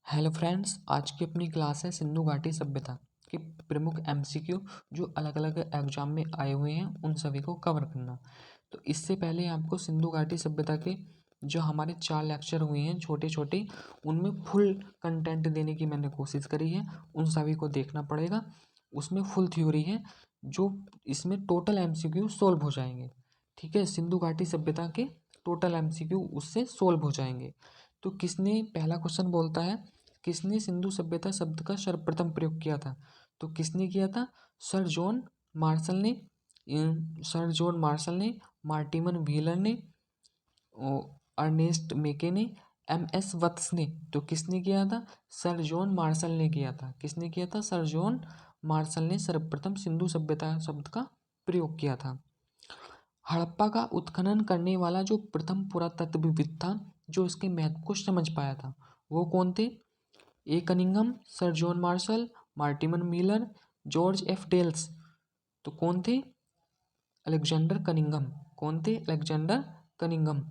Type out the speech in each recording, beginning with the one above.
Hello friends, आज की अपनी क्लास है सिंधु घाटी सभ्यता के प्रमुख एमसीक्यू जो अलग अलग एग्जाम में आए हुए हैं उन सभी को कवर करना। तो इससे पहले आपको सिंधु घाटी सभ्यता के जो हमारे 4 लेक्चर हुए हैं छोटे छोटे, उनमें फुल कंटेंट देने की मैंने कोशिश करी है। उन सभी को देखना पड़ेगा। उसमें फुल थ्योरी है जो इसमें टोटल एमसीक्यू सोल्व हो जाएंगे। ठीक है, सिंधु घाटी सभ्यता के टोटल एमसीक्यू उससे सोल्व हो जाएंगे। तो किसने, पहला क्वेश्चन बोलता है किसने सिंधु सभ्यता शब्द का सर्वप्रथम प्रयोग किया था? तो किसने किया था? सर जॉन मार्शल ने। सर जॉन मार्शल ने, मार्टिमन व्हीलर ने, अर्नेस्ट मेके ने, एम.एस. वत्स ने। तो किसने किया था? सर जॉन मार्शल ने किया था। किसने किया था? सर जॉन मार्शल ने सर्वप्रथम सिंधु सभ्यता शब्द का प्रयोग किया था। हड़प्पा का उत्खनन करने वाला जो प्रथम पुरातत्वविद था जो इसके महत्व को समझ पाया था, वो कौन थे? A Cunningham, sir John Marshall, Mortimer Wheeler, George F Dales. तो कौन थे? Alexander Cunningham. कौन थे? Alexander Cunningham.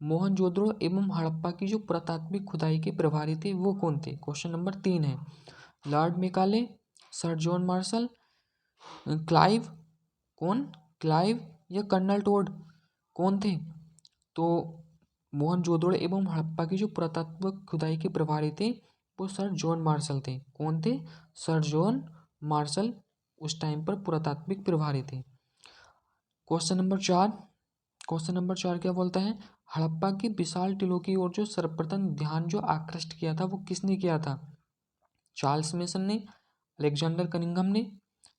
मोहनजोदड़ो एवं हड़प्पा की जो पुरातात्विक खुदाई के प्रभारी थे वो कौन थे? क्वेश्चन नंबर 3 है। Lord Macaulay, sir John martial, Clive, कौन? क्लाइव या कर्नल टोड, कौन थे? तो मोहनजोदड़ो एवं हड़प्पा की जो पुरातात्विक खुदाई के प्रभारी थे वो सर जॉन मार्शल थे। कौन थे? सर जॉन मार्शल उस टाइम पर पुरातात्विक प्रभारी थे। Question number 4। क्वेश्चन नंबर 4 क्या बोलता है? हड़प्पा की विशाल टीलों की ओर जो सर्वप्रथम ध्यान जो आकृष्ट किया था वो किसने किया था? चार्ल्स मेसन ने, अलेक्जेंडर कनिंघम ने,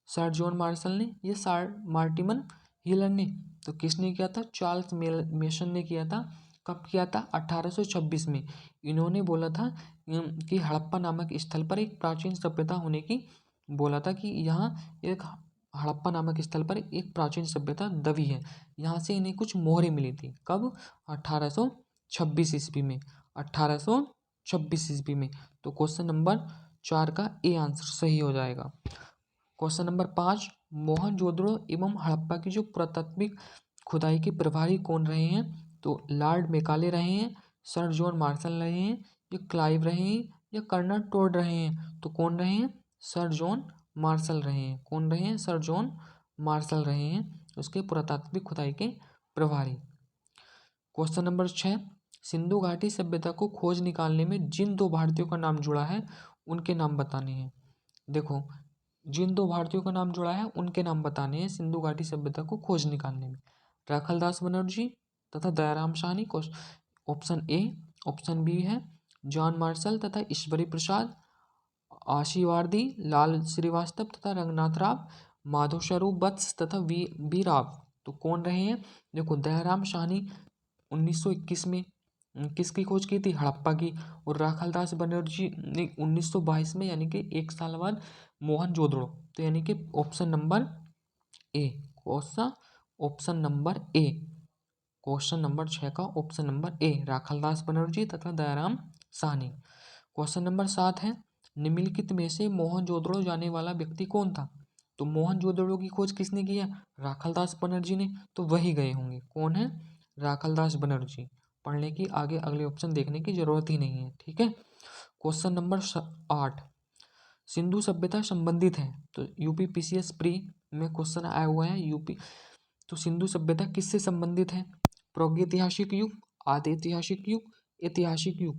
सर जॉन मार्शल ने, ये सर मार्टिमन हीलर ने। तो किसने किया था? चार्ल्स मेसन ने किया था। कब किया था? 1826 में। इन्होंने बोला था कि हड़प्पा नामक स्थल पर एक प्राचीन सभ्यता होने की, बोला था कि यहाँ एक हड़प्पा नामक स्थल पर एक प्राचीन सभ्यता दबी है। यहाँ से इन्हें कुछ मोहरें मिली थी। कब? 1826 ईस्वी में। 1826 ईस्वी में। तो क्वेश्चन नंबर 4 का ए आंसर सही हो जाएगा। Question number 5। मोहनजोदड़ो एवं हड़प्पा की जो पुरातात्विक खुदाई के प्रभारी कौन रहे हैं? तो लॉर्ड मेकाले रहे हैं, सर जॉन मार्शल रहे हैं, या क्लाइव रहे हैं, या कर्नल टोड रहे हैं। तो कौन रहे हैं? सर जॉन मार्शल रहे हैं। कौन रहे हैं? सर जॉन मार्शल रहे हैं उसके पुरातात्विक खुदाई के प्रभारी। Question number 6। सिंधु घाटी सभ्यता को खोज निकालने में जिन 2 भारतीयों का नाम जुड़ा है उनके नाम बताने हैं। देखो, जिन 2 भारतीयों का नाम जुड़ा है उनके नाम बताने हैं सिंधु घाटी सभ्यता को खोज निकालने में। राखलदास बनर्जी तथा Dayaram Sahni. Option A. Option B है जॉन मार्शल तथा ईश्वरी प्रसाद, आशीवार्दी, लाल श्रीवास्तव तथा रंगनाथ राव, माधव स्वरूप वत्स तथा वी राव। तो कौन रहे हैं? देखो, दयाराम साहनी 1921 में किसकी खोज की थी? हड़प्पा की। और राखालदास बनर्जी ने 1922 में, यानी कि 1 साल बाद मोहनजोदड़ो। तो यानी कि option number A. Question option number A. Question number 6 का option number A, Rakhaldas Banerjee तथा दयाराम साहनी। क्वेश्चन नंबर 7 है। निम्नलिखित में से मोहनजोदड़ो जाने वाला व्यक्ति कौन था? तो मोहनजोदड़ो की खोज किसने की है? राखालदास बनर्जी ने। तो वही गए होंगे। कौन है? राखालदास बनर्जी। पढ़ने की आगे अगले ऑप्शन देखने की जरूरत ही नहीं है। ठीक है। Question number 8। सिंधु सभ्यता संबंधित है। तो यूपी पीसीएस प्री में क्वेश्चन आया हुआ है यूपी। तो सिंधु सभ्यता किससे संबंधित है? प्रागैतिहासिक युग, आदि ऐतिहासिक युग, ऐतिहासिक युग।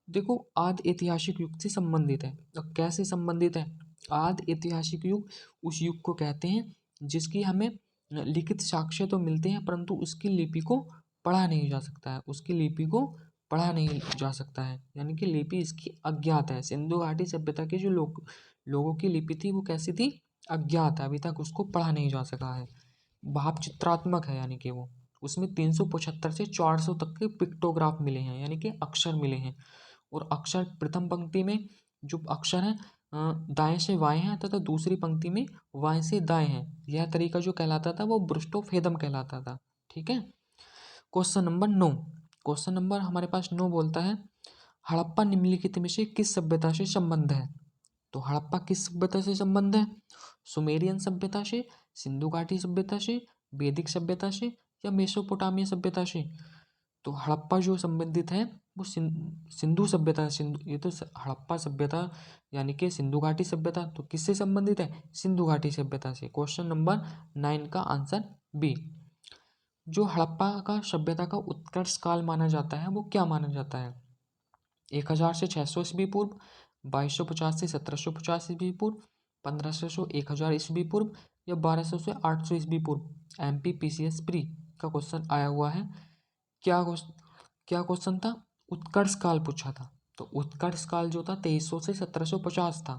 देखो, आदि ऐतिहासिक युग से संबंधित है। तो कैसे संबंधित है? आदि ऐतिहासिक युग उस युग को कहते हैं जिसकी हमें लिखित साक्ष्य तो मिलते हैं परंतु उसकी लिपि को पढ़ा नहीं जा सकता है। उसकी लिपि को पढ़ा नहीं जा सकता है, यानी कि लिपि इसकी अज्ञात है। सिंधु घाटी सभ्यता के जो लोगों की लिपि थी वो कैसी थी? अज्ञात है। अभी तक उसको पढ़ा नहीं जा सका है। भाव चित्रात्मक है, यानी कि वो उसमें 375 से 400 तक के पिक्टोग्राफ मिले हैं, यानी कि अक्षर मिले हैं। और अक्षर प्रथम पंक्ति में जो अक्षर हैं दाएं से बाएं हैं तथा दूसरी पंक्ति में बाएं से दाएं हैं। यह तरीका जो कहलाता था वो ब्रुस्टोफेदम कहलाता था। ठीक है। Question number 9। क्वेश्चन नंबर हमारे पास 9 बोलता है हड़प्पा निम्नलिखित में से किस सभ्यता से संबंध है? तो हड़प्पा किस सभ्यता से संबंध है? सुमेरियन सभ्यता से, सिंधु घाटी सभ्यता से, वैदिक सभ्यता से, या मेसोपोटामिया सभ्यता से। तो हड़प्पा जो संबंधित है वो सिंधु सभ्यता, ये तो हड़प्पा सभ्यता यानी कि सिंधु घाटी सभ्यता तो किससे संबंधित है? सिंधु घाटी सभ्यता से। क्वेश्चन नंबर 9 का आंसर बी। जो हड़प्पा का सभ्यता का उत्कर्ष काल माना जाता है वो क्या माना जाता है? 1000 से 600 ईस्वी पूर्व, 2250 से 1750 ईस्वी पूर्व, 1500 से 1000 ईस्वी पूर्व या 1200 से 800 ईस्वी पूर्व। MPPCS प्री का क्वेश्चन आया हुआ है। क्या क्वेश्चन था? उत्कर्ष काल पूछा था। तो उत्कर्ष काल जो था 2300 से 1750 था।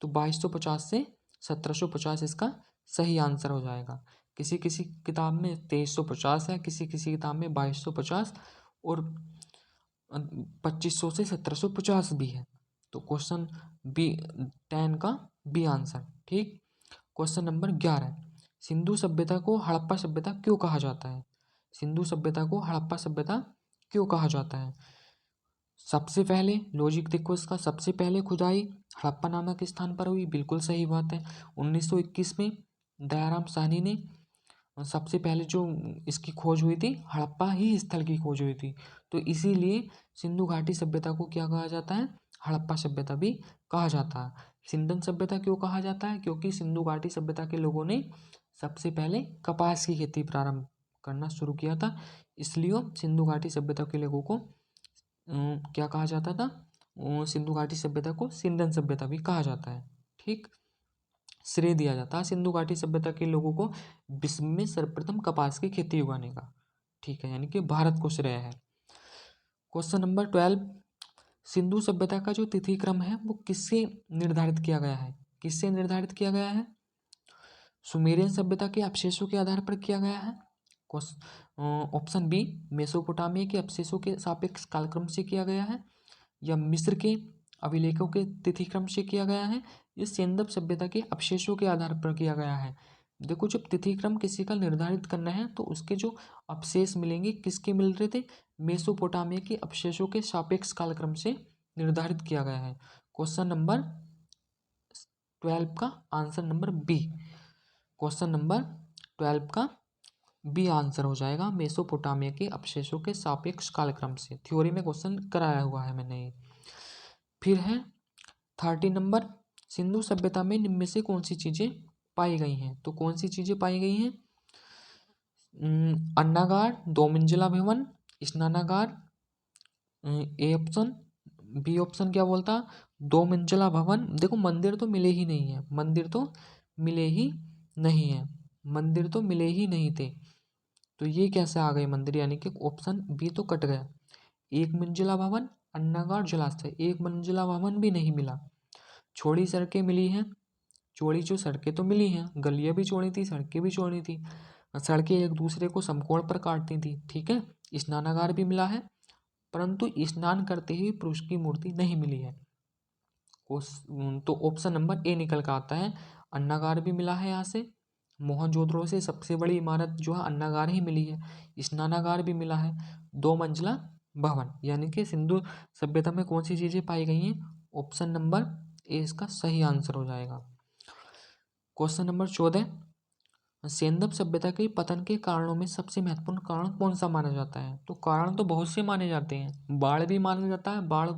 तो 2250 से 1750 इसका सही आंसर हो जाएगा। किसी किसी किताब में 2350 है, किसी किसी किताब में 2250 और 2500 से 1750 भी है। तो क्वेश्चन बी 10 का बी आंसर। ठीक। क्वेश्चन नंबर 11, सिंधु सभ्यता को हड़प्पा सभ्यता क्यों कहा जाता है? सिंधु सभ्यता को हड़प्पा सभ्यता क्यों कहा जाता है? सबसे पहले लॉजिक देखो इसका, सबसे पहले खुदाई हड़प्पा नामक स्थान पर हुई, बिल्कुल सही बात है। 1921 में दयाराम साहनी ने सबसे पहले जो इसकी खोज हुई थी, हड़प्पा ही स्थल की खोज हुई थी। तो इसीलिए सिंधु घाटी सभ्यता को क्या कहा जाता है? हड़प्पा सभ्यता भी कहा जाता है। सिंधन सभ्यता क्यों कहा जाता है? क्योंकि सिंधु घाटी सभ्यता के लोगों ने सबसे पहले कपास की खेती प्रारंभ करना शुरू किया था, इसलिए सिंधु घाटी सभ्यता के लोगों को क्या कहा जाता था? सिंधु घाटी सभ्यता को सिंधन सभ्यता भी कहा जाता है। ठीक। श्रेय दिया जाता है सिंधु घाटी सभ्यता के लोगों को विश्व में सर्वप्रथम कपास की खेती उगाने का। ठीक है, यानी कि भारत को श्रेय है। क्वेश्चन नंबर 12, सिंधु सभ्यता का जो तिथि क्रम है वो किससे निर्धारित किया गया है? किससे निर्धारित किया गया है? सुमेरियन सभ्यता के अवशेषों के आधार पर किया गया है। ऑप्शन बी, मेसोपोटामिया के अवशेषों के सापेक्ष कालक्रम से किया गया है, या मिस्र के अभिलेखों के तिथि क्रम से किया गया है, या सेंदप सभ्यता के अवशेषों के आधार पर किया गया है। देखो, जब तिथि क्रम किसी का निर्धारित करना है तो उसके जो अवशेष मिलेंगे किसके मिल रहे थे? मेसोपोटामिया के अवशेषों के सापेक्ष कालक्रम से निर्धारित किया गया है। क्वेश्चन नंबर 12 का answer number B. Question number 12 का बी आंसर हो जाएगा, मेसोपोटामिया के अवशेषों के सापेक्ष कालक्रम से। थ्योरी में क्वेश्चन कराया हुआ है मैंने ये। फिर है 30 नंबर, सिंधु सभ्यता में निम्न में से कौन सी चीजें पाई गई हैं? तो कौन सी चीजें पाई गई हैं? अन्नागार, 2 मंजिला भवन, स्नानागार, ए ऑप्शन। बी ऑप्शन क्या बोलता? 2 मंजिला भवन। देखो, मंदिर तो मिले ही नहीं है, मंदिर तो मिले ही नहीं है, मंदिर तो मिले ही नहीं थे। तो ये कैसे आ गए मंदिर? यानी कि ऑप्शन बी तो कट गया। 1 मंजिला भवन, अन्नागार, जलाशय, 1 मंजिला भवन भी नहीं मिला। चौड़ी सड़कें मिली हैं, चौड़ी जो सड़कें तो मिली हैं, गलियां भी चौड़ी थी, सड़कें भी चौड़ी थी, सड़कें एक दूसरे को समकोण पर काटती थी। ठीक है। स्नानागार भी मिला है, परंतु स्नान करते ही पुरुष की मूर्ति नहीं मिली है। तो ऑप्शन नंबर ए निकल कर आता है। अन्नागार भी मिला है यहाँ से, मोहनजोदड़ो से सबसे बड़ी इमारत जो है अन्नागार ही मिली है, स्नानागार भी मिला है, 2 मंजिला भवन। यानी कि सिंधु सभ्यता में कौन सी चीजें पाई गई हैं? ऑप्शन नंबर ए इसका सही आंसर हो जाएगा। क्वेश्चन नंबर 14, सेंदप सभ्यता के पतन के कारणों में सबसे महत्वपूर्ण कारण कौन सा माना जाता है? तो कारण तो बहुत से माने जाते हैं, बाढ़ भी माना जाता है, बाढ़,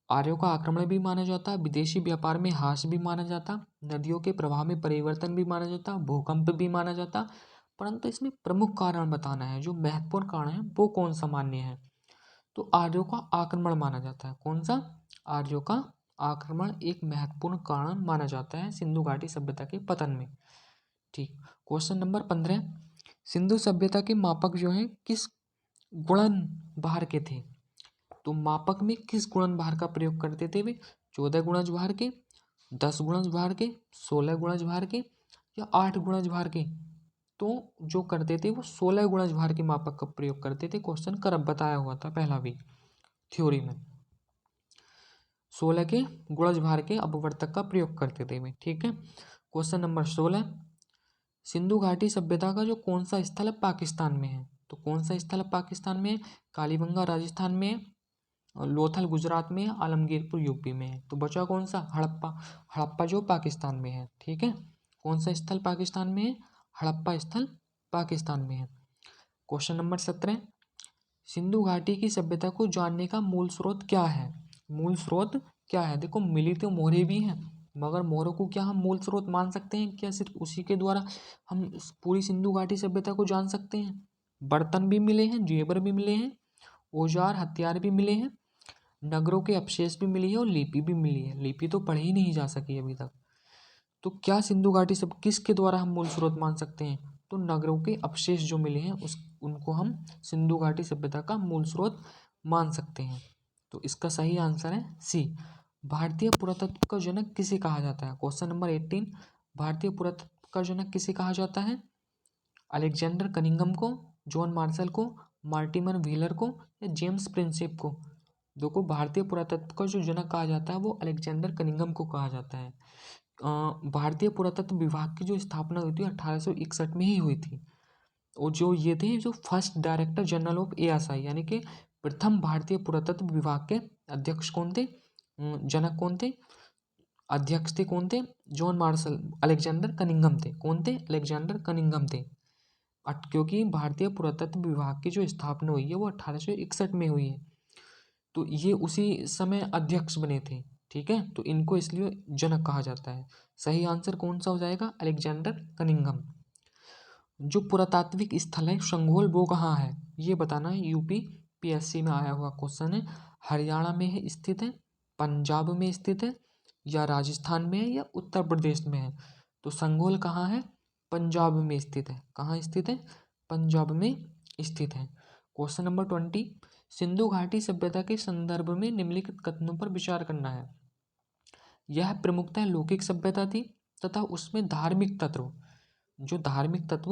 आर्यों का आक्रमण भी माना जाता है, विदेशी व्यापार में ह्रास भी माना जाता, नदियों के प्रवाह में परिवर्तन भी माना जाता, भूकंप भी माना जाता। परंतु इसमें प्रमुख कारण बताना है, जो महत्वपूर्ण कारण है वो कौन सा मान्य है? तो आर्यों का आक्रमण माना जाता है। कौन सा? आर्यों का आक्रमण एक महत्वपूर्ण कारण माना जाता है सिंधु घाटी सभ्यता के पतन में। ठीक। क्वेश्चन नंबर 15, सिंधु सभ्यता के मापक जो है किस गुणन भार के थे? तो मापक में किस गुणन भार का प्रयोग करते थे वे? 14 गुणज भार के, 10 गुणज भार के, 16 गुणज भार के, या 8 गुणज भार के? तो जो करते थे वो 16 गुणज भार के मापक का प्रयोग करते थे। क्वेश्चन कर बताया हुआ था पहला भी थ्योरी में, 16 के गुणज भार के अपवर्तक का प्रयोग करते थे वे। ठीक है। क्वेश्चन नंबर 16, सिंधु घाटी सभ्यता का जो कौन सा स्थल है पाकिस्तान में है? तो कौन सा स्थल है पाकिस्तान में? कालीबंगा राजस्थान में, लोथल गुजरात में, आलमगीरपुर यूपी में है। तो बचा कौन सा? हड़प्पा। हड़प्पा जो पाकिस्तान में है। ठीक है। कौन सा स्थल पाकिस्तान में है? हड़प्पा स्थल पाकिस्तान में है। क्वेश्चन नंबर 17, सिंधु घाटी की सभ्यता को जानने का मूल स्रोत क्या है? मूल स्रोत क्या है? देखो, मिली तो मोहरे भी हैं, मगर मोहरों को क्या हम मूल स्रोत मान सकते हैं? क्या सिर्फ उसी के द्वारा हम पूरी सिंधु घाटी सभ्यता को जान सकते हैं? बर्तन भी मिले हैं, जेवर भी मिले हैं, औजार हथियार भी मिले हैं, नगरों के अवशेष भी मिली है और लिपि भी मिली है। लिपि तो पढ़ी ही नहीं जा सकी अभी तक। तो क्या सिंधु घाटी सब किसके द्वारा हम मूल स्रोत मान सकते हैं? तो नगरों के अवशेष जो मिले हैं उस उनको हम सिंधु घाटी सभ्यता का मूल स्रोत मान सकते हैं। तो इसका सही आंसर है सी। भारतीय पुरातत्व का जनक किसे कहा जाता है? क्वेश्चन नंबर 18, भारतीय पुरातत्व का जनक किसे कहा जाता है? अलेक्जेंडर कनिंघम को, जॉन मार्शल को, मार्टिमर व्हीलर को या जेम्स प्रिंसेप को? देखो, भारतीय पुरातत्व का जो जनक कहा जाता है वो अलेक्जेंडर कनिंघम को कहा जाता है। भारतीय पुरातत्व विभाग की जो स्थापना हुई थी 1861 में ही हुई थी। और जो ये थे जो first director general of ASI, यानी कि प्रथम भारतीय पुरातत्व विभाग के अध्यक्ष कौन थे? जनक कौन थे? अध्यक्ष थे कौन थे? जॉन मार्शल, अलेक्जेंडर कनिंघम थे। कौन थे? अलेक्जेंडर कनिंघम थे। क्योंकि भारतीय पुरातत्व विभाग की जो स्थापना हुई है वो 1861 में हुई है, तो ये उसी समय अध्यक्ष बने थे। ठीक है, तो इनको इसलिए जनक कहा जाता है। सही आंसर कौन सा हो जाएगा? Alexander Cunningham. जो पुरातात्विक स्थल है शंघोल वो कहाँ है? ये बताना है। यूपी पीएससी में आया हुआ क्वेश्चन है। हरियाणा में है स्थित है, पंजाब में स्थित है, या राजस्थान में है, या उत्तर प्रदेश में है? तो शंघोल कहाँ है? पंजाब में स्थित है। कहाँ स्थित है? पंजाब में स्थित है। क्वेश्चन नंबर 20, सिंधु घाटी सभ्यता के संदर्भ में निम्नलिखित कथनों पर विचार करना है। यह प्रमुखतः लौकिक सभ्यता थी तथा उसमें धार्मिक तत्व, जो धार्मिक तत्व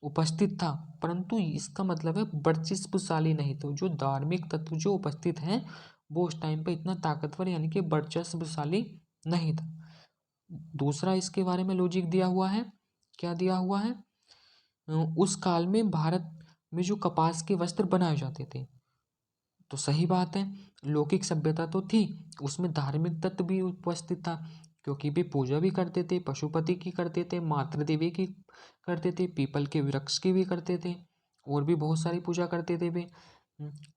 उपस्थित था, परंतु इसका मतलब है वर्चस्वशाली नहीं। तो जो धार्मिक तत्व जो उपस्थित हैं वो उस टाइम पे इतना ताकतवर यानी कि वर्चस्वशाली नहीं था। दूसरा इसके बारे में लॉजिक दिया हुआ है। क्या दिया हुआ है? उस काल में भारत में जो कपास के वस्त्र बनाए जाते थे। तो सही बात है, लौकिक सभ्यता तो थी, उसमें धार्मिक तत्व भी उपस्थित था, क्योंकि वे पूजा भी करते थे, पशुपति की करते थे, मातृ देवी की करते थे, पीपल के वृक्ष की भी करते थे, और भी बहुत सारी पूजा करते थे वे।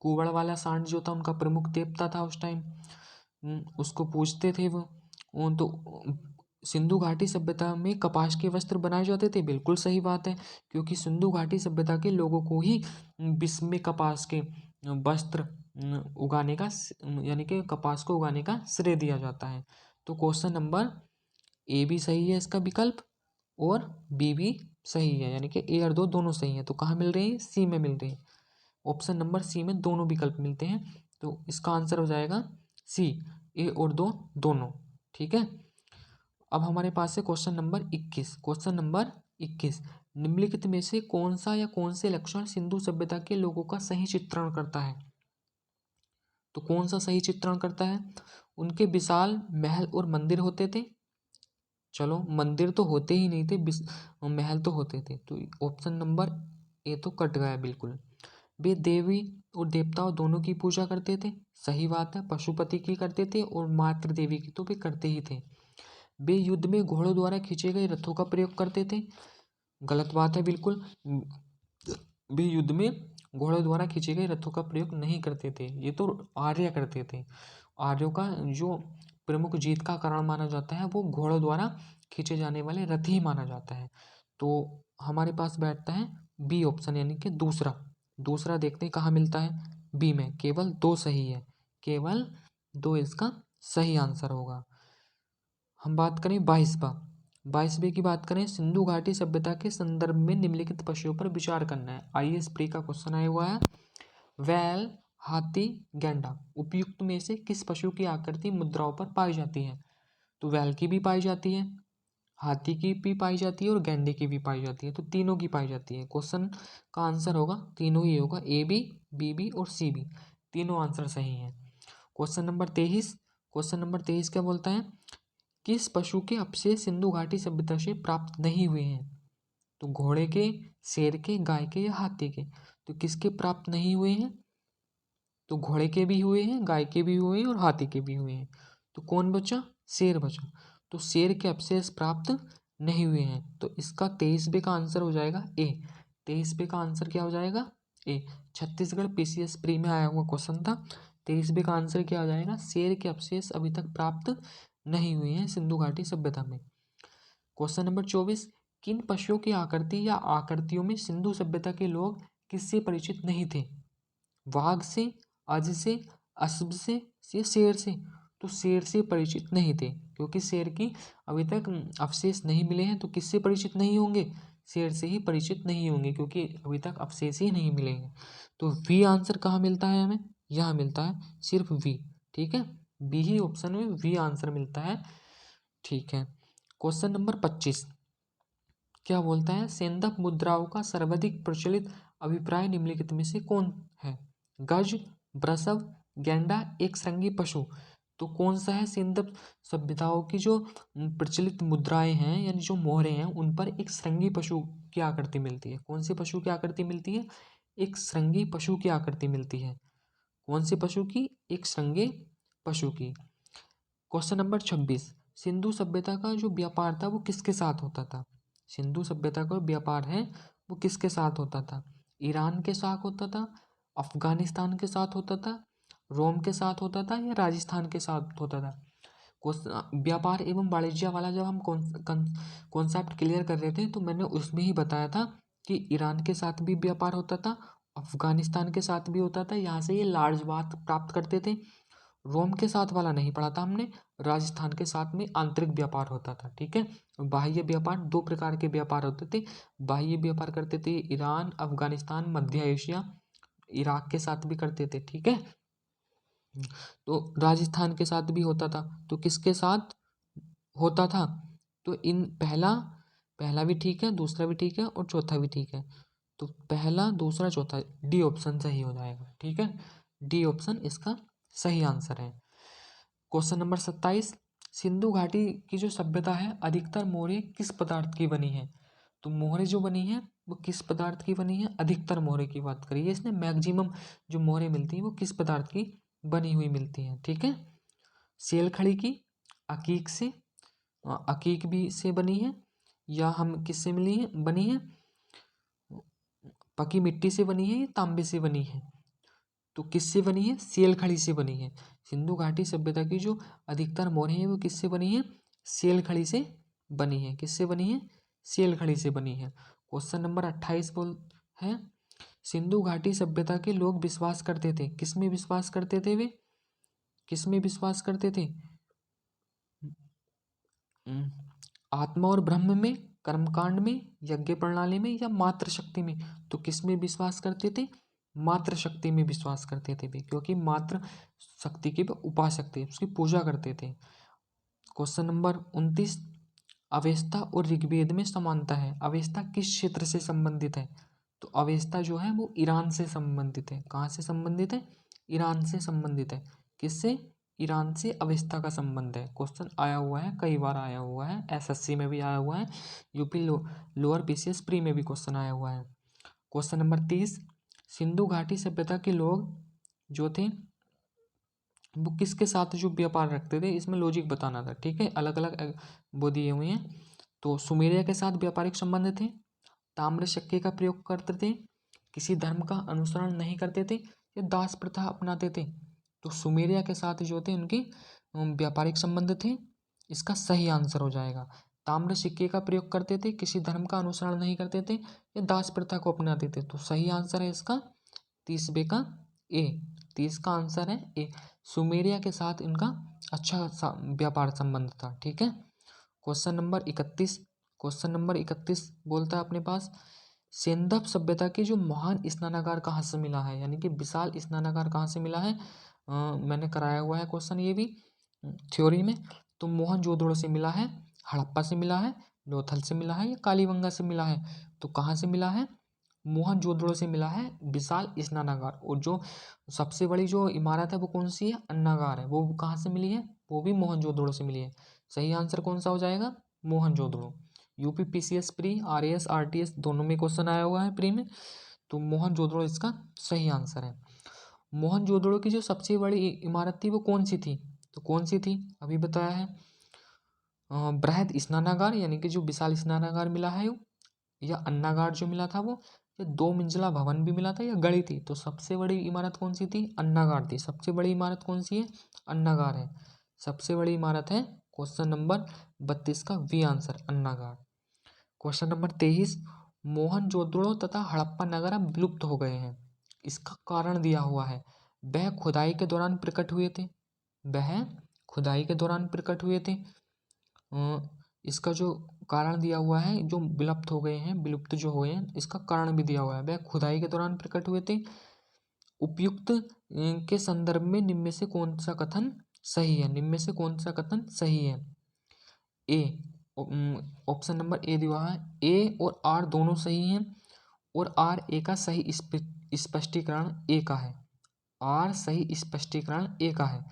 कुवड़ वाला सांड जो था उनका प्रमुख देवता था उस टाइम, उसको पूजते थे वो। तो सिंधु घाटी सभ्यता में कपास के वस्त्र बनाए जाते थे, बिल्कुल सही बात है, क्योंकि सिंधु घाटी सभ्यता के लोगों को ही विश्व में कपास के वस्त्र उगाने का यानी कि कपास को उगाने का श्रेय दिया जाता है। तो क्वेश्चन नंबर ए भी सही है इसका विकल्प, और बी भी सही है, यानी कि ए और दो दोनों सही है। तो कहाँ मिल रहे हैं? सी में मिल रहे हैं। ऑप्शन नंबर सी में दोनों विकल्प मिलते हैं, तो इसका आंसर हो जाएगा सी, ए और दो दोनों। ठीक है, अब हमारे पास है क्वेश्चन नंबर 21। क्वेश्चन नंबर 21, निम्नलिखित में से कौन सा या कौन से लक्षण सिंधु सभ्यता के लोगों का सही चित्रण करता है? तो कौन सा सही चित्रण करता है? उनके विशाल महल और मंदिर होते थे। चलो, मंदिर तो होते ही नहीं थे, महल तो होते थे, तो ऑप्शन नंबर ए तो कट गया बिल्कुल। वे देवी और देवताओं दोनों की पूजा करते थे। सही बात है, पशुपति की करते थे और मातृ देवी की तो वे करते ही थे। वे युद्ध में घोड़ों द्वारा खींचे गए रथों का प्रयोग करते थे। गलत बात है बिल्कुल, वे युद्ध में घोड़ों द्वारा खींचे गए रथों का प्रयोग नहीं करते थे, ये तो आर्य करते थे। आर्यों का जो प्रमुख जीत का कारण माना जाता है वो घोड़ों द्वारा खींचे जाने वाले रथ ही माना जाता है। तो हमारे पास बैठता है बी ऑप्शन, यानी कि दूसरा। दूसरा देखते हैं कहाँ मिलता है। बी में केवल दो सही है, केवल दो इसका सही आंसर होगा। हम बात करें 22वें की बात करें, सिंधु घाटी सभ्यता के संदर्भ में निम्नलिखित पशुओं पर विचार करना है। आईएएस प्री का क्वेश्चन आया हुआ है। वैल, हाथी, गैंडा उपयुक्त में से किस पशु की आकृति मुद्राओं पर पाई जाती है? तो वैल की भी पाई जाती है, हाथी की भी पाई जाती है और गैंडे की भी पाई जाती है, तो तीनों की पाई जाती है। क्वेश्चन का आंसर होगा तीनों ही होगा, ए बी, बी बी और सी बी, तीनों आंसर सही है। क्वेश्चन नंबर 23, क्वेश्चन नंबर 23 क्या बोलता है? किस पशु के अवशेष सिंधु घाटी सभ्यता से प्राप्त नहीं हुए हैं? तो घोड़े के, शेर के, गाय के या हाथी के? तो किसके प्राप्त नहीं हुए हैं? तो घोड़े के भी हुए हैं, गाय के भी हुए हैं और हाथी के भी हुए हैं। तो कौन बचा? शेर बचा। तो शेर के अवशेष प्राप्त नहीं हुए हैं, तो इसका 23वें का आंसर हो जाएगा ए। 23वें का आंसर क्या हो जाएगा? ए, छत्तीसगढ़ पीसीएस प्री में आया हुआ क्वेश्चन था। 23वें का आंसर क्या हो जाएगा, शेर के अवशेष अभी तक प्राप्त नहीं हुए हैं सिंधु घाटी सभ्यता में। क्वेश्चन नंबर 24, किन पशुओं की आकृति या आकृतियों में सिंधु सभ्यता के लोग किससे परिचित नहीं थे? वाघ से, अज से, अश्व से या शेर से? तो शेर से परिचित नहीं थे, क्योंकि शेर की अभी तक अवशेष नहीं मिले हैं। तो किससे परिचित नहीं होंगे, शेर से ही परिचित नहीं होंगे, क्योंकि अभी तक अवशेष ही नहीं मिले हैं। तो वी आंसर कहाँ मिलता है हमें, यहाँ मिलता है सिर्फ वी। ठीक है, बी ही ऑप्शन में वी आंसर मिलता है। ठीक है, क्वेश्चन नंबर 25 क्या बोलता है, सेंधव मुद्राओं का सर्वाधिक प्रचलित अभिप्राय निम्नलिखित में से कौन है? गज, वृषभ, गैंडा, एक श्रृंगी पशु। तो कौन सा है? सेंधव सभ्यताओं की जो प्रचलित मुद्राएं हैं यानी जो मोहरें हैं, उन पर एक श्रृंगी पशु की आकृति मिलती है। कौन से पशु की आकृति मिलती है? एक श्रृंगी पशु की आकृति मिलती है। कौन से पशु की? एक श्रृंगी पशु की। क्वेश्चन नंबर 26, सिंधु सभ्यता का जो व्यापार था वो किसके साथ होता था? सिंधु सभ्यता का व्यापार है वो किसके साथ होता था? ईरान के साथ होता था, अफगानिस्तान के साथ होता था, रोम के साथ होता था, या राजस्थान के साथ होता था? व्यापार एवं वाणिज्य वाला जब हम कॉन्सेप्ट क्लियर कर रहे थे तो मैंने उसमें ही बताया था कि ईरान के साथ भी व्यापार होता था, अफगानिस्तान के साथ भी होता था, यहाँ से ये लार्ज बात प्राप्त करते थे। रोम के साथ वाला नहीं पढ़ा था हमने, राजस्थान के साथ में आंतरिक व्यापार होता था। ठीक है, बाह्य व्यापार, दो प्रकार के व्यापार होते थे। बाह्य व्यापार करते थे ईरान, अफगानिस्तान, मध्य एशिया, इराक के साथ भी करते थे। ठीक है, तो राजस्थान के साथ भी होता था। तो किसके साथ होता था? तो इन पहला पहला भी ठीक है, दूसरा भी ठीक है और चौथा भी ठीक है। तो पहला, दूसरा, चौथा, डी ऑप्शन सही हो जाएगा। ठीक है, डी ऑप्शन इसका सही आंसर है। क्वेश्चन नंबर 27, सिंधु घाटी की जो सभ्यता है अधिकतर मोहरें किस पदार्थ की बनी है? तो मोहरें जो बनी है वो किस पदार्थ की बनी है? अधिकतर मोहरें की बात करिए इसने, मैक्सिमम जो मोहरें मिलती हैं वो किस पदार्थ की बनी हुई मिलती हैं? ठीक है, सेल खड़ी की, अकीक से, अकीक भी से बनी है, या हम किससे मिली है बनी है? पकी मिट्टी से बनी है या तांबे से बनी है? तो किससे बनी है? सेल खड़ी से बनी है। सिंधु घाटी सभ्यता की जो अधिकतर मोहरें हैं वो किससे बनी है? सेल खड़ी से बनी है। किससे बनी है? सेल खड़ी से बनी है। क्वेश्चन नंबर 28 बोल है, सिंधु घाटी सभ्यता के लोग विश्वास करते थे, किसमें विश्वास करते थे? वे किसमें विश्वास करते थे? आत्मा और ब्रह्म में, कर्मकांड में, यज्ञ प्रणाली में, या मात्र शक्ति में? तो किसमें विश्वास करते थे? मात्र शक्ति में विश्वास करते थे भी, क्योंकि मात्र शक्ति के उपासक थे, उसकी पूजा करते थे। क्वेश्चन नंबर 29, अवेस्ता और ऋग्वेद में समानता है। अवेस्ता किस क्षेत्र से संबंधित है? तो अवेस्ता जो है वो ईरान से संबंधित है। कहाँ से संबंधित है? ईरान से संबंधित है। किससे? ईरान से अवेस्ता का संबंध है। क्वेश्चन आया हुआ है, कई बार आया हुआ है, एसएससी में भी आया हुआ है, यूपी लोअर पीसीएस प्री में भी क्वेश्चन आया हुआ है। क्वेश्चन नंबर 30, सिंधु घाटी सभ्यता के लोग जो थे वो किसके साथ जो व्यापार रखते थे, इसमें लॉजिक बताना था। ठीक है, अलग अलग वो दिए हुए हैं। तो सुमेरिया के साथ व्यापारिक संबंध थे, ताम्र सिक्के का प्रयोग करते थे, किसी धर्म का अनुसरण नहीं करते थे, या दास प्रथा अपनाते थे? तो सुमेरिया के साथ जो थे उनके व्यापारिक संबंध थे। इसका सही आंसर हो जाएगा। ताम्र सिक्के का प्रयोग करते थे, किसी धर्म का अनुसरण नहीं करते थे, या दास प्रथा को अपनाते थे? तो सही आंसर है इसका 30वें का ए। 30 का आंसर है ए। सुमेरिया के साथ इनका अच्छा व्यापार संबंध था। ठीक है, क्वेश्चन नंबर 31, क्वेश्चन नंबर 31 बोलता है अपने पास, सेंधव सभ्यता की जो महान स्नानागार कहाँ से मिला है, यानी कि विशाल स्नानागार कहाँ से मिला है? मैंने कराया हुआ है क्वेश्चन ये भी थ्योरी में। तो मोहनजोदड़ो से मिला है, हड़प्पा से मिला है, लोथल से मिला है, या कालीबंगा से मिला है? तो कहाँ से मिला है? मोहनजोदड़ो से मिला है विशाल स्नानागार। और जो सबसे बड़ी जो इमारत है वो कौन सी है? अन्नागार है। वो कहाँ से मिली है? वो भी मोहनजोदड़ो से मिली है। सही आंसर कौन सा हो जाएगा? Mohenjodaro. UP PCS pre, RAS RTS दोनों में क्वेश्चन आया हुआ है प्री में, तो मोहनजोदड़ो इसका सही आंसर है। मोहनजोदड़ो की जो सबसे बड़ी इमारत थी वो कौन सी थी? तो कौन सी थी अभी बताया है, बृहद स्नानागार यानी कि जो विशाल स्नानागार मिला है वो, या अन्नागार जो मिला था वो, या 2 मंजिला भवन भी मिला था या गढ़ी थी। तो सबसे बड़ी इमारत कौन सी थी? अन्नागार थी। सबसे बड़ी इमारत कौन सी है? अन्नागार है। सबसे बड़ी इमारत है। क्वेश्चन नंबर 32 का वी आंसर अन्नागार। क्वेश्चन नंबर 23, मोहनजोदड़ो तथा हड़प्पा नगर अब विलुप्त हो गए हैं। इसका कारण दिया हुआ है। वह खुदाई के दौरान प्रकट हुए थे। वह खुदाई के दौरान प्रकट हुए थे। इसका जो कारण दिया हुआ है, जो विलुप्त हो गए हैं, विलुप्त जो हुए हैं, इसका कारण भी दिया हुआ है। वह खुदाई के दौरान प्रकट हुए थे। उपयुक्त के संदर्भ में निम्न में से कौन सा कथन सही है? निम्न में से कौन सा कथन सही है? ए, ऑप्शन नंबर ए दिया है। ए और आर दोनों सही हैं और आर ए का सही स्पष्टीकरण ए का है। आर सही स्पष्टीकरण ए का है।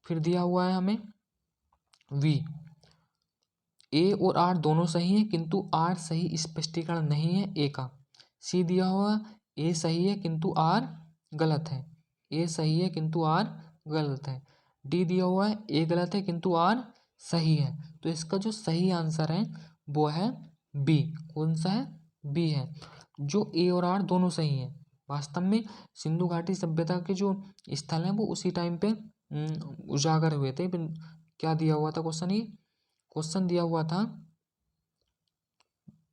फिर दिया हुआ है हमें वी, ए और आर दोनों सही हैं किंतु आर सही स्पष्टीकरण नहीं है ए का। सी दिया हुआ ए सही है किंतु आर गलत है। ए सही है किंतु आर गलत है। डी दिया हुआ है ए गलत है किंतु आर सही है। तो इसका जो सही आंसर है वो है बी। कौन सा है? बी है। जो ए और आर दोनों सही हैं। वास्तव में सिंधु घाटी सभ्यता के जो स्थल हैं वो उसी टाइम पे उजागर हुए थे। क्या दिया हुआ था क्वेश्चन? ये क्वेश्चन दिया हुआ था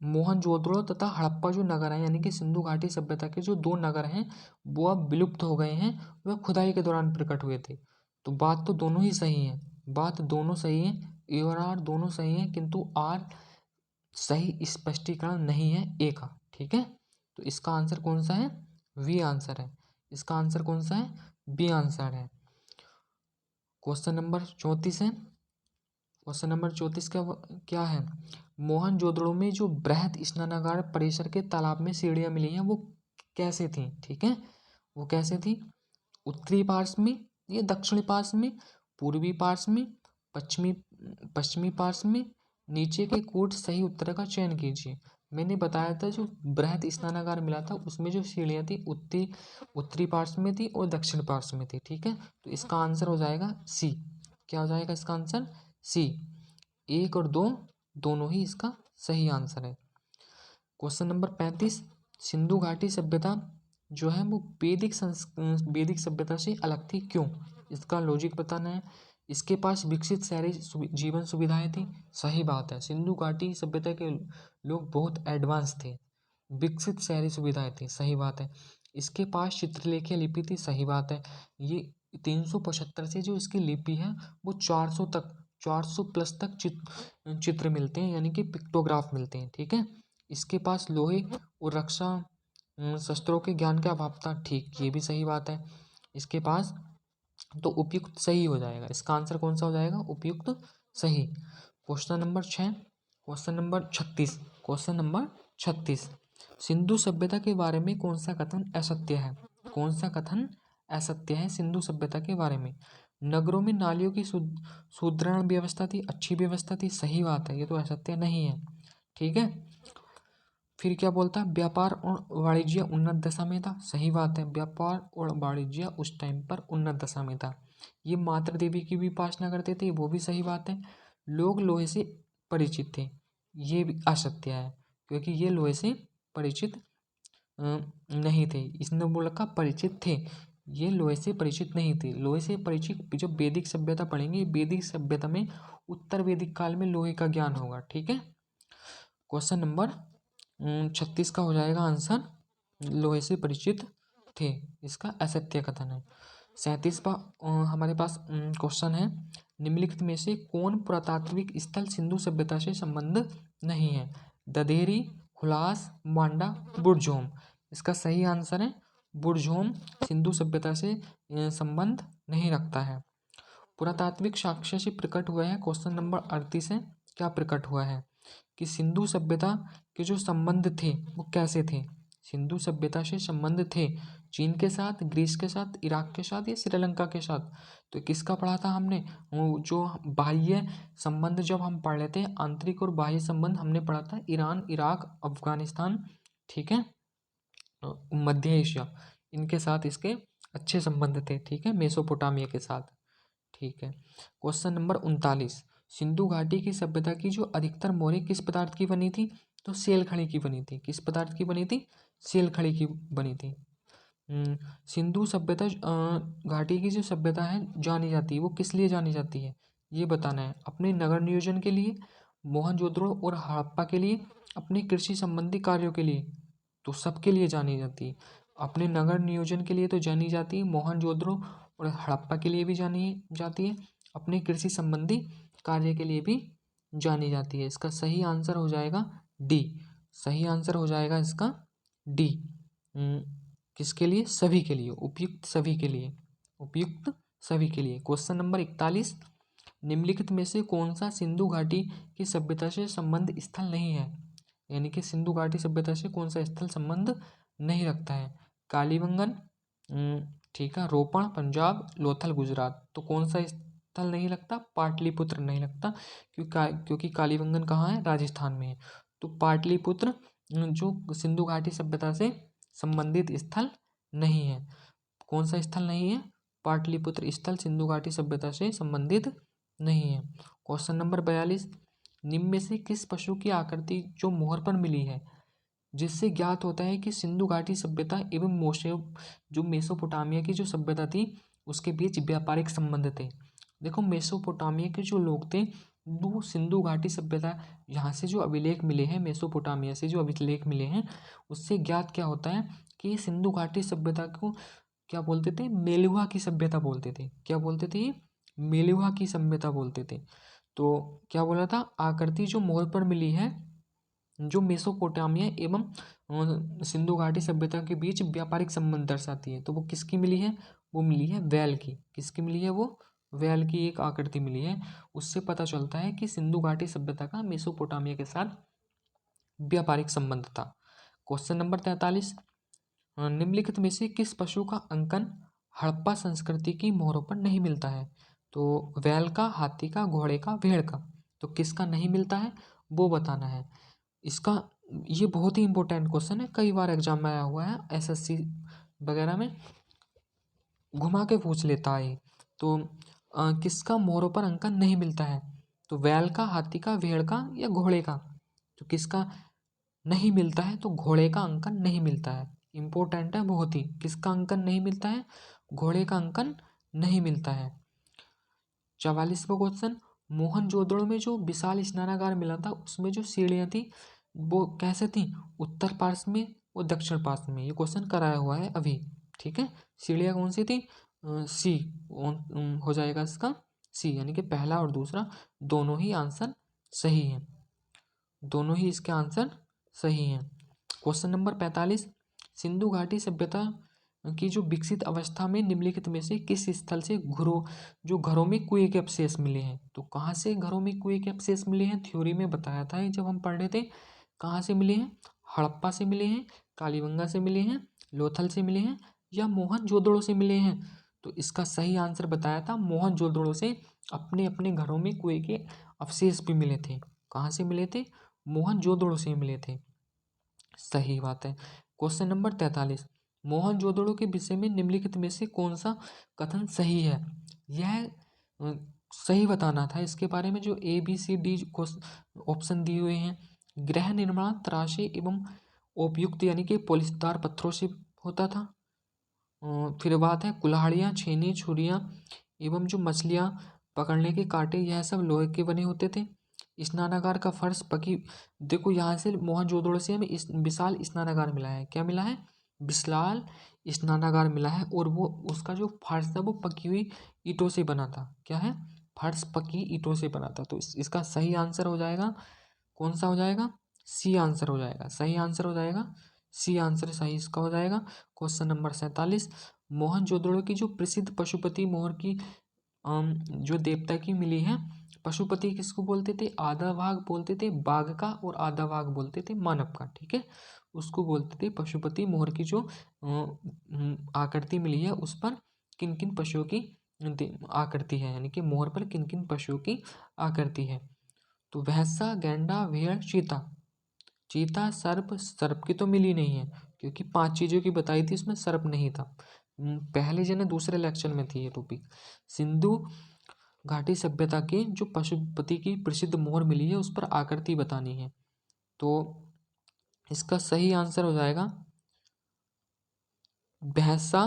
मोहनजोदड़ो तथा हड़प्पा जो नगर हैं, यानी कि सिंधु घाटी सभ्यता के जो 2 नगर हैं वो अब विलुप्त हो गए हैं। वह खुदाई के दौरान प्रकट हुए थे। तो बात तो दोनों ही सही है। बात दोनों सही है। ए और आर दोनों सही है किंतु आर सही स्पष्टीकरण नहीं है ए का। ठीक है। तो इसका आंसर कौन सा है? वी आंसर है। इसका आंसर कौन सा है? बी आंसर है। क्वेश्चन नंबर 34 है। क्वेश्चन नंबर 34 का क्या है? मोहनजोदड़ो में जो बृहद स्नानागार परिसर के तालाब में सीढ़ियां मिली हैं वो कैसे थी? ठीक है, वो कैसे थी? उत्तरी पार्श्व में या दक्षिणी पार्श्व में, पूर्वी पार्श्व में, पश्चिमी पश्चिमी पार्श्व में, नीचे के कोट सही उत्तर का चयन कीजिए। मैंने बताया था जो बृहद स्नानागार मिला था उसमें जो सीढ़ियां थी उत्तरी पार्श्व में थी और दक्षिण पार्श्व में थी। ठीक है, तो इसका आंसर हो जाएगा सी। क्या हो जाएगा इसका आंसर? सी। 1 और 2 दोनों ही इसका सही आंसर है। क्वेश्चन नंबर 35, सिंधु घाटी सभ्यता जो है वो वैदिक सभ्यता से अलग थी, क्यों? इसका लॉजिक बताना है। इसके पास विकसित शहरी जीवन सुविधाएं थी। सही बात है। सिंधु घाटी सभ्यता के लोग बहुत एडवांस थे। विकसित शहरी सुविधाएं थी। सही बात है। इसके पास चित्रलेखीय लिपि थी। सही बात है। ये 375 से जो इसकी लिपि है वो 400 प्लस तक चित्र मिलते हैं, यानी कि पिक्टोग्राफ मिलते हैं। ठीक है। इसके पास लोहे और रक्षा शस्त्रों के ज्ञान का अभाव था। ठीक, ये भी सही बात है। इसके पास तो उपयुक्त सही हो जाएगा। इसका आंसर कौन सा हो जाएगा? उपयुक्त सही। Question number 6, question number 36, question number 36, Sindhu सभ्यता के बारे में कौन सा कथन असत्य है? कौन सा कथन असत्य है सिंधु सभ्यता के बारे में? नगरों में नालियों की सुदृढ़ व्यवस्था थी, अच्छी व्यवस्था थी। सही बात है, ये तो असत्य नहीं है। ठीक है। फिर क्या बोलता है? व्यापार और वाणिज्य उन्नत दशा में था। सही बात है। व्यापार और वाणिज्य उस टाइम पर उन्नत दशा में था। ये मातृ देवी की भी उपासना करते थे, वो भी सही बात है। लोग लोहे से परिचित थे, ये भी असत्य है क्योंकि ये लोहे से परिचित नहीं थे। इसने बोला का परिचित थे, ये लोहे से परिचित नहीं थे। लोहे से परिचित जब वैदिक सभ्यता पढ़ेंगे, वैदिक सभ्यता में उत्तर वैदिक काल में लोहे का ज्ञान होगा। ठीक है। क्वेश्चन नंबर 36 का हो जाएगा आंसर लोहे से परिचित थे, इसका असत्य कथन है। 37वां हमारे पास क्वेश्चन है, निम्नलिखित में से कौन पुरातात्विक स्थल सिंधु सभ्यता से संबंध नहीं है? ददेरी, हुलास, मांडा, बुरजोम। इसका सही आंसर है बुरजोम सिंधु सभ्यता से संबंध नहीं रखता है। पुरातात्विक साक्ष्य से प्रकट हुआ है। क्वेश्चन नंबर 38 है, क्या प्रकट हुआ है कि सिंधु सभ्यता के जो संबंध थे वो कैसे थे? सिंधु सभ्यता से संबंध थे चीन के साथ, ग्रीस के साथ, इराक के साथ या श्रीलंका के साथ। तो किसका पढ़ा था हमने? वो जो बाह्य संबंध जब हम पढ़ लेते हैं, आंतरिक और बाह्य संबंध हमने पढ़ा था ईरान, इराक, अफगानिस्तान, ठीक है, मध्य एशिया, इनके साथ इसके अच्छे संबंध थे। ठीक है, मेसोपोटामिया के साथ। ठीक है। क्वेश्चन नंबर 39, सिंधु घाटी की सभ्यता की जो अधिकतर मोहरें किस पदार्थ की बनी थी? तो सेलखड़ी की बनी थी। किस पदार्थ की बनी थी? सेलखड़ी की बनी थी। सिंधु सभ्यता घाटी की जो सभ्यता है जानी जाती है, वो किस लिए जानी जाती है ये बताना है। अपने नगर नियोजन के लिए, मोहनजोदड़ो और हड़प्पा के लिए, अपने कृषि संबंधी कार्यों के लिए, तो सबके लिए जानी जाती है। अपने नगर नियोजन के लिए तो जानी जाती है, मोहनजोदड़ो और हड़प्पा के लिए भी जानी जाती है, अपने कृषि संबंधी कार्य के लिए भी जानी जाती है। इसका सही आंसर हो जाएगा डी। सही आंसर हो जाएगा इसका डी। किसके लिए? सभी के लिए, उपयुक्त सभी के लिए, उपयुक्त सभी के लिए। क्वेश्चन नंबर 41, निम्नलिखित में से कौन सा सिंधु घाटी की सभ्यता से संबंध स्थल नहीं है? यानी कि सिंधु घाटी सभ्यता से कौन सा स्थल संबंध नहीं रखता है? कालीबंगन, ठीक है, रोपण पंजाब, लोथल गुजरात। तो कौन सा स्थल नहीं लगता? पाटलिपुत्र नहीं लगता, क्योंकि कालीबंगन कहाँ है? राजस्थान में है। तो पाटलिपुत्र जो सिंधु घाटी सभ्यता से संबंधित स्थल नहीं है। कौन सा स्थल नहीं है? पाटलिपुत्र स्थल सिंधु घाटी सभ्यता से संबंधित नहीं है। क्वेश्चन नंबर 42, निम्न में से किस पशु की आकृति जो मोहर पर मिली है जिससे ज्ञात होता है कि सिंधु घाटी सभ्यता एवं जो मेसोपोटामिया की जो सभ्यता थी उसके बीच व्यापारिक संबंध थे? देखो, मेसोपोटामिया के जो लोग थे वो सिंधु घाटी सभ्यता, यहाँ से जो अभिलेख मिले हैं, मेसोपोटामिया से जो अभिलेख मिले हैं उससे ज्ञात क्या होता है कि सिंधु घाटी सभ्यता को क्या बोलते थे? मेलुहा की सभ्यता बोलते थे। क्या बोलते थे ये? मेलुहा की सभ्यता बोलते थे। तो क्या बोला था? आकृति जो मोहर पर मिली है जो मेसोपोटामिया एवं सिंधु घाटी सभ्यता के बीच व्यापारिक संबंध दर्शाती है, तो वो किसकी मिली है? वो मिली है बैल की। किसकी मिली है? वो बैल की एक आकृति मिली है। उससे पता चलता है कि सिंधु घाटी सभ्यता का मेसोपोटामिया के साथ व्यापारिक संबंध था। क्वेश्चन नंबर 43, निम्नलिखित में से किस पशु का अंकन हड़प्पा संस्कृति की मोहरों पर नहीं मिलता है? तो बैल का, हाथी का, घोड़े का, भेड़ का। तो किसका नहीं मिलता है वो बताना है। इसका ये बहुत ही इंपॉर्टेंट क्वेश्चन है, कई बार एग्जाम में आया हुआ है, एसएससी वगैरह में घुमा के पूछ लेता है। तो किसका मोहरों पर अंकन नहीं मिलता है? तो बैल का, हाथी का, भेड़ का या घोड़े का। तो किसका नहीं मिलता है? तो घोड़े का अंकन नहीं मिलता है। इंपॉर्टेंट है बहुत ही। किसका अंकन नहीं मिलता है? घोड़े का अंकन नहीं मिलता है। 44वां क्वेश्चन, मोहनजोदड़ो में जो विशाल स्नानागार मिला था उसमें जो सीढ़ियाँ थी वो कैसे थी? उत्तर पार्श्व में और दक्षिण पार्श्व में। ये क्वेश्चन कराया हुआ है अभी, ठीक है। सीढ़ियाँ कौन सी थी? सी हो जाएगा इसका सी, यानी कि पहला और दूसरा दोनों ही आंसर सही है। दोनों ही इसके आंसर सही हैं। क्वेश्चन नंबर 45, सिंधु घाटी सभ्यता की जो विकसित अवस्था में निम्नलिखित में से किस स्थल से घरों में कुएं के अवशेष मिले हैं? तो कहाँ से घरों में कुएं के अवशेष मिले हैं? थ्योरी में बताया था ये जब हम पढ़ रहे थे। कहाँ से मिले हैं? हड़प्पा से मिले हैं, कालीबंगा से मिले हैं, लोथल से मिले हैं या मोहनजोदड़ो से मिले हैं? तो इसका सही आंसर बताया था मोहनजोदड़ो से अपने अपने घरों में कुएं के अवशेष भी मिले थे। कहाँ से मिले थे? मोहनजोदड़ो से मिले थे। सही बात है। क्वेश्चन नंबर 43, मोहनजोदड़ो के विषय में निम्नलिखित में से कौन सा कथन सही है? यह सही बताना था इसके बारे में। जो ABCD ऑप्शन दिए हुए हैं, गृह निर्माण तराशे एवं उपयुक्त यानी कि पॉलिशदार पत्थरों से होता था। फिर बात है कुल्हाड़ियाँ, छेनी, छुरियाँ एवं जो मछलियाँ पकड़ने के कांटे, यह सब लोहे के बने होते थे। स्नानागार का फर्श पकी, देखो यहाँ से मोहनजोदड़ो से हमें इस विशाल स्नानागार मिला है। क्या मिला है? विशाल स्नानागार मिला है और वो उसका जो फर्श था वो पकी हुई ईंटों से बना था। क्या है? फर्श पकी ईंटों से बना था। तो इसका सही आंसर हो जाएगा कौन सा हो जाएगा? सी आंसर हो जाएगा। सही आंसर हो जाएगा सी आंसर सही इसका हो जाएगा। क्वेश्चन नंबर 47, मोहनजोदड़ो की जो प्रसिद्ध पशुपति मोहर की जो देवता की मिली है, पशुपति किसको बोलते थे? आधा भाग बोलते थे बाघ का और आधा भाग बोलते थे मानव का, ठीक है। उसको बोलते थे पशुपति मोहर की जो आकृति मिली है उस पर किन किन पशुओं की आकृति है, यानी कि मोहर पर किन किन पशुओं की आकृति है। तो भैंसा, गैंडा, भेड़, चीता। चीता, सर्प, सर्प की तो मिली नहीं है क्योंकि 5 चीज़ों की बताई थी, इसमें सर्प नहीं था। पहले जने दूसरे लेक्चर में थी ये टॉपिक। सिंधु घाटी सभ्यता के जो पशुपति की प्रसिद्ध मोहर मिली है उस पर आकृति बतानी है। तो इसका सही आंसर हो जाएगा भैंसा,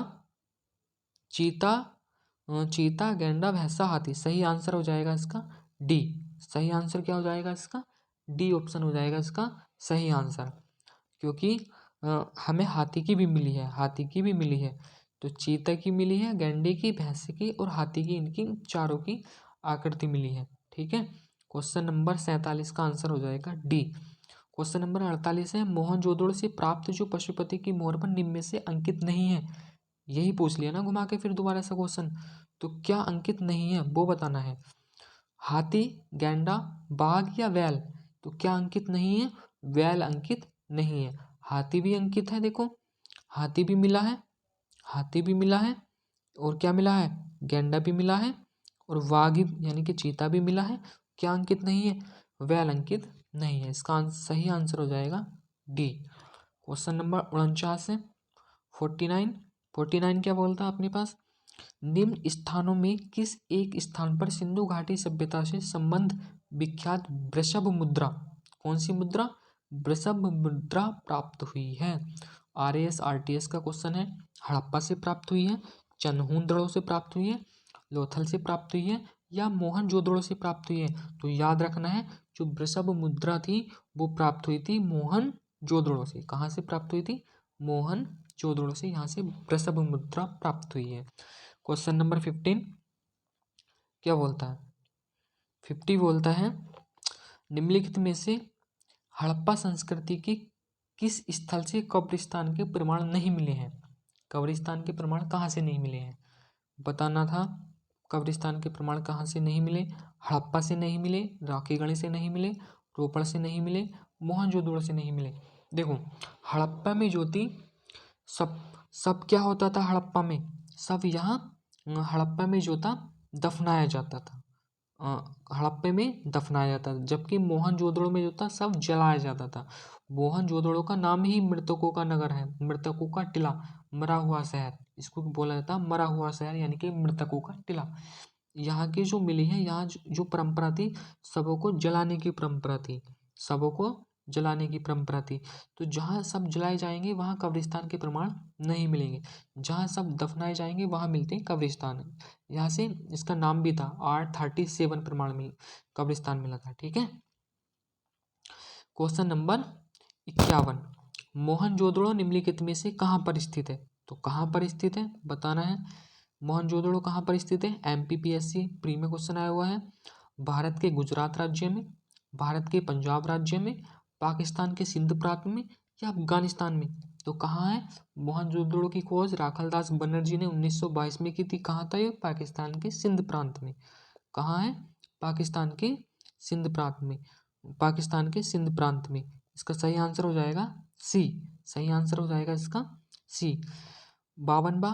चीता, चीता, गैंडा, भैंसा, हाथी। सही आंसर हो जाएगा इसका डी। सही आंसर क्या हो जाएगा इसका? डी ऑप्शन हो जाएगा इसका सही आंसर। क्योंकि हमें हाथी की भी मिली है, हाथी की भी मिली है, तो चीता की मिली है, गैंडे की, भैंसे की और हाथी की, इनकी चारों की आकृति मिली है। ठीक है, क्वेश्चन नंबर 47 का आंसर हो जाएगा डी। क्वेश्चन नंबर 48 है, मोहनजोदड़ो से प्राप्त जो पशुपति की मोहर पर निम्न में से अंकित नहीं है। यही पूछ लिया ना घुमा के फिर दोबारा से क्वेश्चन, तो क्या अंकित नहीं है वो बताना है। हाथी, गैंडा, बाघ या बैल? तो क्या अंकित नहीं है? बैल अंकित नहीं है। हाथी भी अंकित है, देखो हाथी भी मिला है, हाथी भी मिला है, और क्या मिला है? गैंडा भी मिला है, और वाघ यानी कि चीता भी मिला है। क्या अंकित नहीं है? बैल अंकित नहीं है। इसका सही आंसर हो जाएगा डी। क्वेश्चन नंबर 49 है, 49। 49 क्या बोलता है अपने पास? निम्न स्थानों में किस एक स्थान पर सिंधु घाटी सभ्यता से संबंध विख्यात वृषभ मुद्रा, कौन सी मुद्रा? वृषभ मुद्रा प्राप्त हुई है? RAS RTS का क्वेश्चन है। हड़प्पा से प्राप्त हुई है, चन्हूदड़ो से प्राप्त हुई है, लोथल से प्राप्त हुई है, या मोहनजोदड़ो से प्राप्त हुई है? तो याद रखना है, जो वृषभ मुद्रा थी वो प्राप्त हुई थी मोहनजोदड़ो से। कहाँ से प्राप्त हुई थी? मोहनजोदड़ो से, यहाँ से वृषभ मुद्रा प्राप्त हुई है। क्वेश्चन नंबर 15 क्या बोलता है? 50 बोलता है, निम्नलिखित में से हड़प्पा संस्कृति की किस स्थल से कब्रिस्तान के प्रमाण नहीं मिले हैं? कब्रिस्तान के प्रमाण कहाँ से नहीं मिले हैं बताना था। कब्रिस्तान के प्रमाण कहाँ से नहीं मिले? हड़प्पा से नहीं मिले, राखीगढ़ी से नहीं मिले, रोपड़ से नहीं मिले, मोहनजोदड़ो से नहीं मिले। देखो हड़प्पा में जो थी, सब सब क्या होता था हड़प्पा में? सब यहाँ हड़प्पा में जो था दफनाया जाता था, हड़प्पे में दफनाया जाता था, जबकि मोहनजोदड़ो में जो था सब जलाया जाता था। मोहनजोदड़ो का नाम ही मृतकों का नगर है, मृतकों का टिला, मरा हुआ शहर, इसको बोला जाता है मरा हुआ शहर, यानी कि मृतकों का टिला। यहाँ की जो मिली है, यहाँ जो परंपरा थी, सबों को जलाने की परंपरा थी, सबों को जलाने की परंपरा थी। तो जहाँ सब जलाए जाएंगे वहाँ कब्रिस्तान के प्रमाण नहीं मिलेंगे, जहाँ सब दफनाए जाएंगे वहाँ मिलते हैं कब्रिस्तान। यहाँ से इसका नाम भी था, R37 प्रमाण में कब्रिस्तान मिला था। ठीक है, क्वेश्चन नंबर 51, मोहनजोदड़ो निम्नलिखित में से कहाँ पर स्थित है? तो कहाँ पर स्थित है बताना है। मोहनजोदड़ो कहाँ पर स्थित है? MPPSC प्री में क्वेश्चन आया हुआ है। भारत के गुजरात राज्य में, भारत के पंजाब राज्य में, पाकिस्तान के सिंध प्रांत में, या अफगानिस्तान में? तो कहाँ है? मोहनजोदड़ो की खोज राखालदास बनर्जी ने 1922 में की थी। कहाँ था ये? पाकिस्तान के सिंध प्रांत में। कहाँ है? पाकिस्तान के सिंध प्रांत में, पाकिस्तान के सिंध प्रांत में। इसका सही आंसर हो जाएगा सी। सही आंसर हो जाएगा इसका सी। 52वां,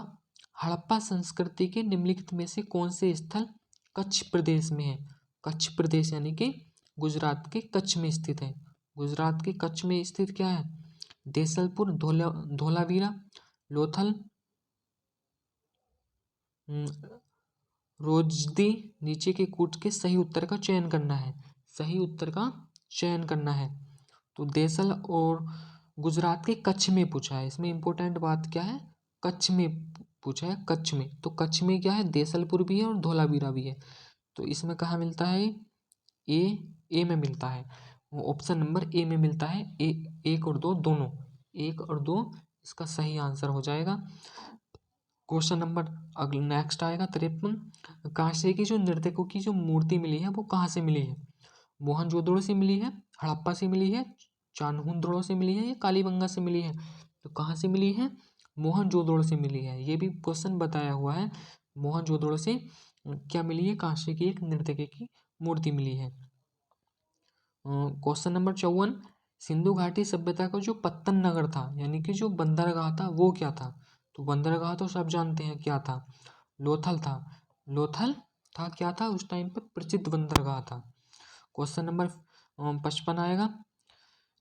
हड़प्पा संस्कृति के निम्नलिखित में से कौन से स्थल कच्छ प्रदेश में है? कच्छ प्रदेश यानी कि गुजरात के कच्छ में स्थित है। गुजरात के कच्छ में स्थित क्या है? देसलपुर, धोलावीरा, लोथल, रोजदी। नीचे के कूट के सही उत्तर का चयन करना है, सही उत्तर का चयन करना है। तो देसल और गुजरात के कच्छ में पूछा है, इसमें इंपॉर्टेंट बात क्या है? कच्छ में पूछा है, कच्छ में। तो कच्छ में क्या है? देसलपुर भी है और धोलावीरा भी है। तो इसमें कहाँ मिलता है? ए में मिलता है, ऑप्शन नंबर ए में मिलता है। एक और दो दोनों, एक और दो इसका सही आंसर हो जाएगा। क्वेश्चन नंबर अगला नेक्स्ट आएगा 53, कांसे की जो नर्तकों की जो मूर्ति मिली है वो कहाँ से मिली है? मोहनजोदड़ो से मिली है, हड़प्पा से मिली है, चान्होदड़ो से मिली है, या कालीबंगा से मिली है? तो कहाँ से मिली है? मोहनजोदड़ो से मिली है। ये भी क्वेश्चन बताया हुआ है, मोहनजोदड़ो से क्या मिली है? कांसे की एक नर्तकी की मूर्ति मिली है। क्वेश्चन नंबर 54, सिंधु घाटी सभ्यता का जो पत्तन नगर था यानी कि जो बंदरगाह था वो क्या था? तो बंदरगाह तो सब जानते हैं क्या था, लोथल था। लोथल था, क्या था उस टाइम पर? प्रसिद्ध बंदरगाह था। क्वेश्चन नंबर 55 आएगा,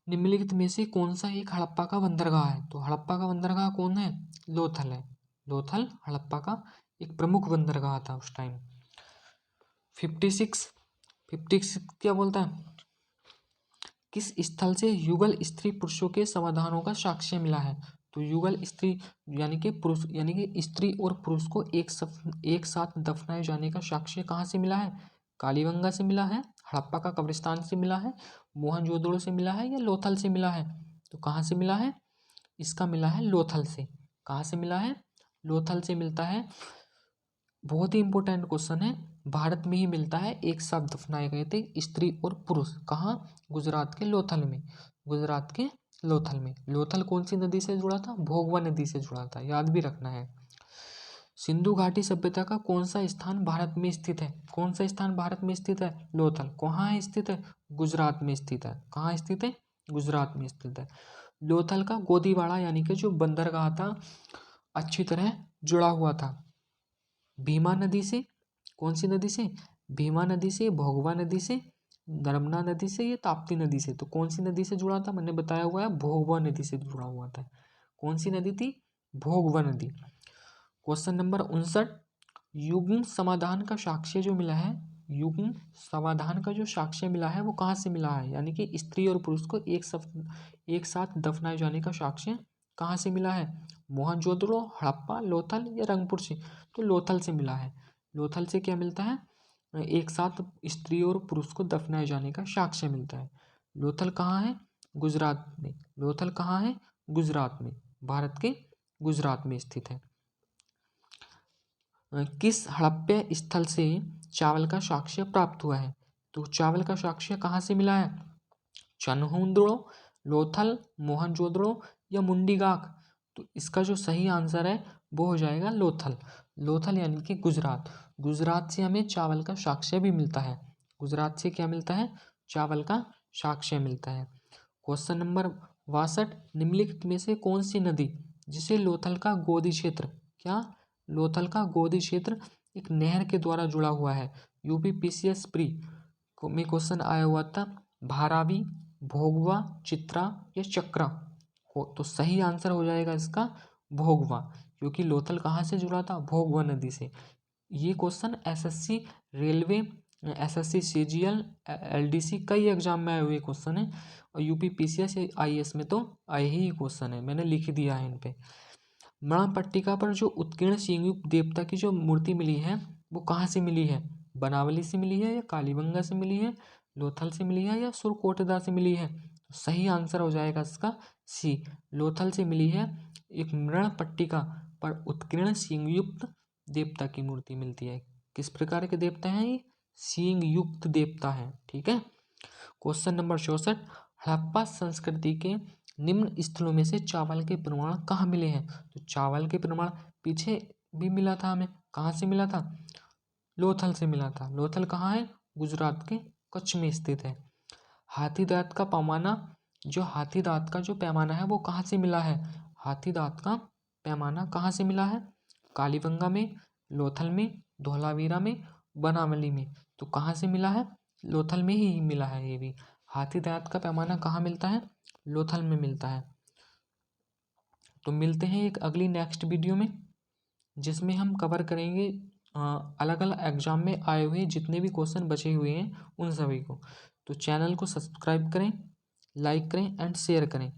निम्नलिखित में से कौन सा एक हड़प्पा का बंदरगाह है? तो हड़प्पा का बंदरगाह कौन है? लोथल है। लोथल हड़प्पा का एक प्रमुख बंदरगाह था उस टाइम। 56 क्या बोलता है? किस स्थल से युगल स्त्री पुरुषों के समाधानों का साक्ष्य मिला है? तो युगल स्त्री यानी कि पुरुष यानी कि स्त्री और पुरुष को एक साथ दफनाए जाने का साक्ष्य कहाँ से मिला है? कालीबंगा से मिला है, हड़प्पा का कब्रिस्तान से मिला है, मोहनजोदड़ो से मिला है या लोथल से मिला है? तो कहाँ से मिला है? इसका मिला है लोथल से। कहाँ से मिला है? लोथल से मिलता है। बहुत ही इंपॉर्टेंट क्वेश्चन है। भारत में ही मिलता है, एक साथ दफनाए गए थे स्त्री और पुरुष। कहाँ? गुजरात के लोथल में। गुजरात के लोथल में। लोथल कौन सी नदी से जुड़ा था? भोगवा नदी से जुड़ा था, याद भी रखना है। सिंधु घाटी सभ्यता का कौन सा स्थान भारत में स्थित है? कौन सा स्थान भारत में स्थित है? लोथल। कहाँ है स्थित है? गुजरात में स्थित है। कहाँ स्थित है? गुजरात में स्थित है। लोथल का गोदीवाड़ा यानी कि जो बंदरगाह था, अच्छी तरह जुड़ा हुआ था भीमा नदी से। कौन सी नदी से? भीमा नदी से, भोगवा नदी से, नर्मदा नदी से या ताप्ती नदी से? तो कौन सी नदी से जुड़ा था? मैंने बताया हुआ है भोगवा नदी से जुड़ा हुआ था। कौन सी नदी थी? भोगवा नदी। क्वेश्चन नंबर 59, युग्म समाधान का साक्ष्य जो मिला है, युग्म समाधान का जो साक्ष्य मिला है वो कहाँ से मिला है? यानी कि स्त्री और पुरुष को एक साथ दफनाए जाने का साक्ष्य कहाँ से मिला है? मोहनजोदड़ो, हड़प्पा, लोथल या रंगपुर से? तो लोथल से मिला है। लोथल से क्या मिलता है? एक साथ स्त्री और पुरुष को दफनाए जाने का साक्ष्य मिलता है। लोथल कहाँ है? गुजरात में। लोथल कहाँ है? गुजरात में। भारत के गुजरात में स्थित है। किस हड़प्पा स्थल से चावल का साक्ष्य प्राप्त हुआ है? तो चावल का साक्ष्य कहाँ से मिला है? चन्हुंदड़ो, लोथल, मोहनजोदड़ो या मुंडीगाक? तो इसका जो सही आंसर है वो हो जाएगा लोथल। लोथल यानी कि गुजरात। गुजरात से हमें चावल का साक्ष्य भी मिलता है। गुजरात से क्या मिलता है? चावल का साक्ष्य मिलता है। क्वेश्चन नंबर 62, निम्नलिखित में से कौन सी नदी जिसे लोथल का गोदी क्षेत्र, क्या? लोथल का गोदी क्षेत्र एक नहर के द्वारा जुड़ा हुआ है। यूपी पीसीएस प्री में क्वेश्चन आया हुआ था, धारावी, भोगवा, चित्रा या चक्रा? तो सही आंसर हो जाएगा इसका भोगवा, क्योंकि लोथल कहाँ से जुड़ा था? भोगवा नदी से। ये question SSC railway, SSC CGL, LDC कई एग्जाम में आए हुए क्वेश्चन है, और यूपी पीसीएस या आईएएस में तो आए ही क्वेश्चन है, मैंने लिख दिया है इन पे। मणपट्टिका पर जो उत्कीर्ण सिंहयुक्त देवता की जो मूर्ति मिली है वो कहाँ से मिली है? बनावली से मिली है या कालीबंगा से मिली है, लोथल से मिली है या सुरकोटदा से मिली है? तो सही आंसर हो जाएगा इसका सी, लोथल से मिली है। एक मृणपट्टिका पर उत्कीर्ण सिंहयुक्त देवता की मूर्ति मिलती है। किस प्रकार के देवता हैं ये? सिंहयुक्त देवता है। ठीक है। क्वेश्चन नंबर 64, हड़प्पा संस्कृति के निम्न स्थलों में से चावल के प्रमाण कहाँ मिले हैं? तो चावल के प्रमाण पीछे भी मिला था हमें, कहाँ से मिला था? लोथल से मिला था। लोथल कहाँ है? गुजरात के कच्छ में स्थित है। हाथी दांत का पैमाना, जो हाथी दांत का जो पैमाना है वो कहाँ से मिला है? हाथी दांत का पैमाना कहाँ से मिला है? कालीबंगा में, लोथल में, धौलावीरा में, बनावली में? तो कहाँ से मिला है? लोथल में ही मिला है ये भी। हाथी दांत का पैमाना कहाँ मिलता है? लोथल में मिलता है। तो मिलते हैं एक अगली नेक्स्ट वीडियो में, जिसमें हम कवर करेंगे अलग अलग एग्जाम में आए हुए जितने भी क्वेश्चन बचे हुए हैं उन सभी को। तो चैनल को सब्सक्राइब करें, लाइक करें एंड शेयर करें।